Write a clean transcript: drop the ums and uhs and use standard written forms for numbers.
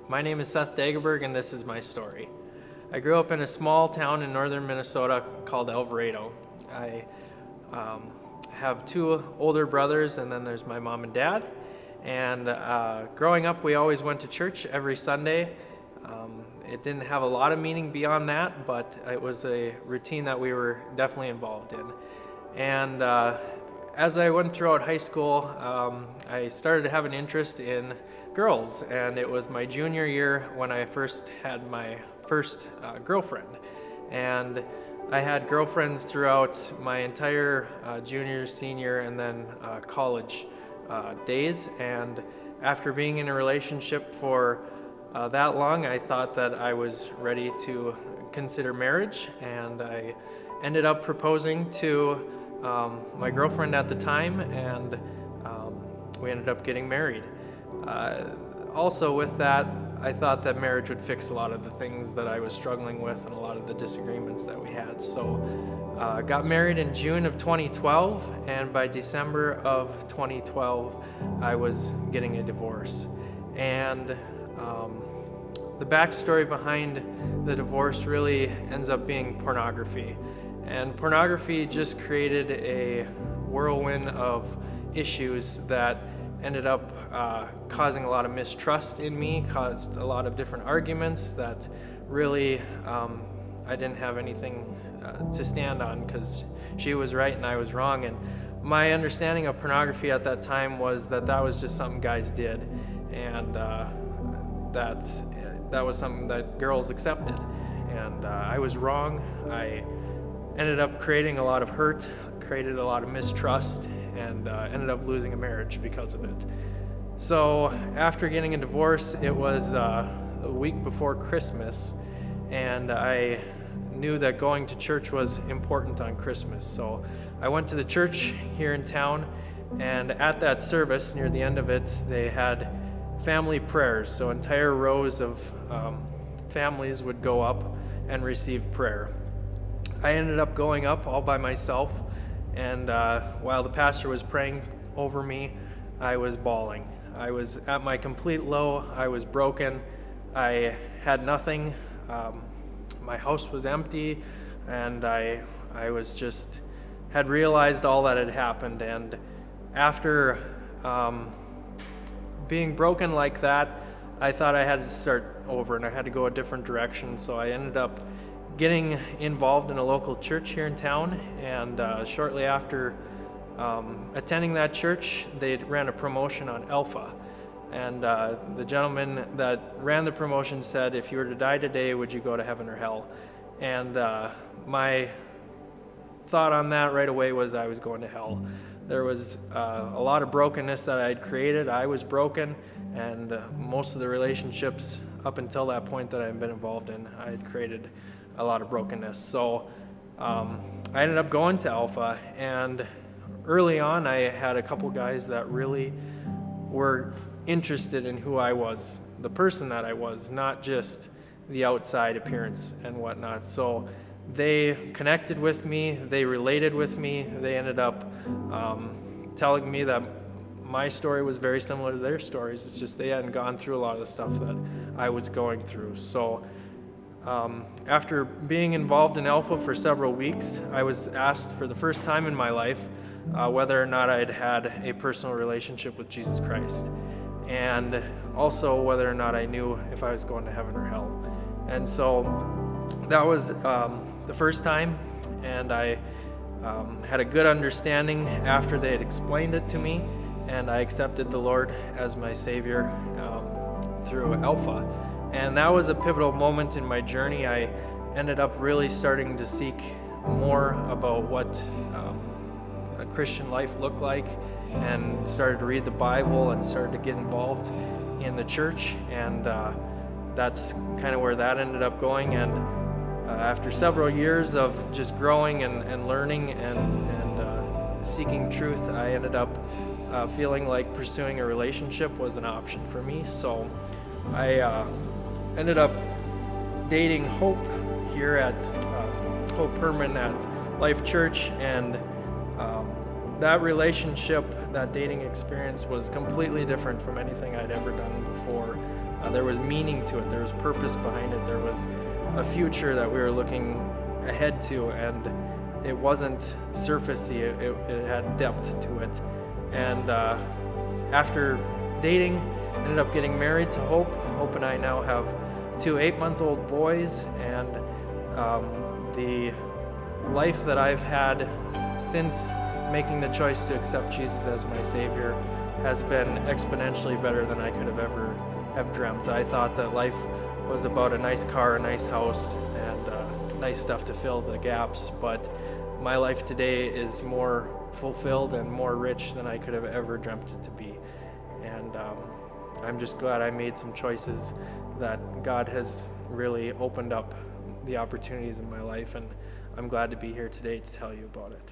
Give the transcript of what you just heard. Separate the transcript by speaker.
Speaker 1: My name is Seth and this is my story. I grew up in a small town in northern Minnesota called Alvarado. I have two older brothers, and then there's my mom and dad. And growing up, we always went to church every Sunday. It didn't have a lot of meaning beyond that, but it was a routine that we were definitely involved in. And as I went throughout high school, I started to have an interest in girls, and it was my junior year when I first had my first girlfriend. And I had girlfriends throughout my entire junior, senior, and then college days. And after being in a relationship for that long, I thought that I was ready to consider marriage, and I ended up proposing to my girlfriend at the time, and we ended up getting married. Also with that, I thought that marriage would fix a lot of the things that I was struggling with and a lot of the disagreements that we had. So got married in June of 2012, and by December of 2012, I was getting a divorce. And the backstory behind the divorce really ends up being pornography. And pornography just created a whirlwind of issues that ended up causing a lot of mistrust in me, caused a lot of different arguments that really I didn't have anything to stand on, because she was right and I was wrong. And my understanding of pornography at that time was that that was just something guys did, and that was something that girls accepted. And I was wrong. I ended up creating a lot of hurt, created a lot of mistrust, and ended up losing a marriage because of it. So after getting a divorce, it was a week before Christmas, and I knew that going to church was important on Christmas. So I went to the church here in town, and at that service, near the end of it, they had family prayers. So entire rows of families would go up and receive prayer. I ended up going up all by myself, and while the pastor was praying over me, I was bawling. I was at my complete low. I was broken. I had nothing. My house was empty, and I was just had realized all that had happened. And after being broken like that, I thought I had to start over and I had to go a different direction. So I ended up getting involved in a local church here in town, and shortly after attending that church, they ran a promotion on Alpha. And the gentleman that ran the promotion said, if you were to die today, would you go to heaven or hell? And my thought on that right away was I was going to hell. There was a lot of brokenness that I had created. I was broken, and most of the relationships up until that point that I've been involved in, I had created a lot of brokenness. So I ended up going to Alpha, and early on I had a couple guys that really were interested in who I was, the person that I was, not just the outside appearance and whatnot. So they connected with me, they related with me, they ended up telling me that my story was very similar to their stories. It's just they hadn't gone through a lot of the stuff that I was going through. So after being involved in Alpha for several weeks, I was asked for the first time in my life whether or not I'd had a personal relationship with Jesus Christ, and also whether or not I knew if I was going to heaven or hell. And so that was the first time, and I had a good understanding after they had explained it to me, and I accepted the Lord as my Savior through Alpha. And that was a pivotal moment in my journey. I ended up really starting to seek more about what a Christian life looked like, and started to read the Bible and started to get involved in the church, and that's kind of where that ended up going. And after several years of just growing and learning and seeking truth, I ended up feeling like pursuing a relationship was an option for me. So I ended up dating Hope here at Hope Herman at Life Church, and that relationship, that dating experience was completely different from anything I'd ever done before. There was meaning to it. There was purpose behind it. There was a future that we were looking ahead to, and it wasn't surfacey. It had depth to it. And after dating, ended up getting married to Hope. Hope and I now have 2 8-month-old boys, and the life that I've had since making the choice to accept Jesus as my Savior has been exponentially better than I could have ever have dreamt. I thought that life was about a nice car, a nice house, and nice stuff to fill the gaps, but my life today is more fulfilled and more rich than I could have ever dreamt it to be. And I'm just glad I made some choices that God has really opened up the opportunities in my life, and I'm glad to be here today to tell you about it.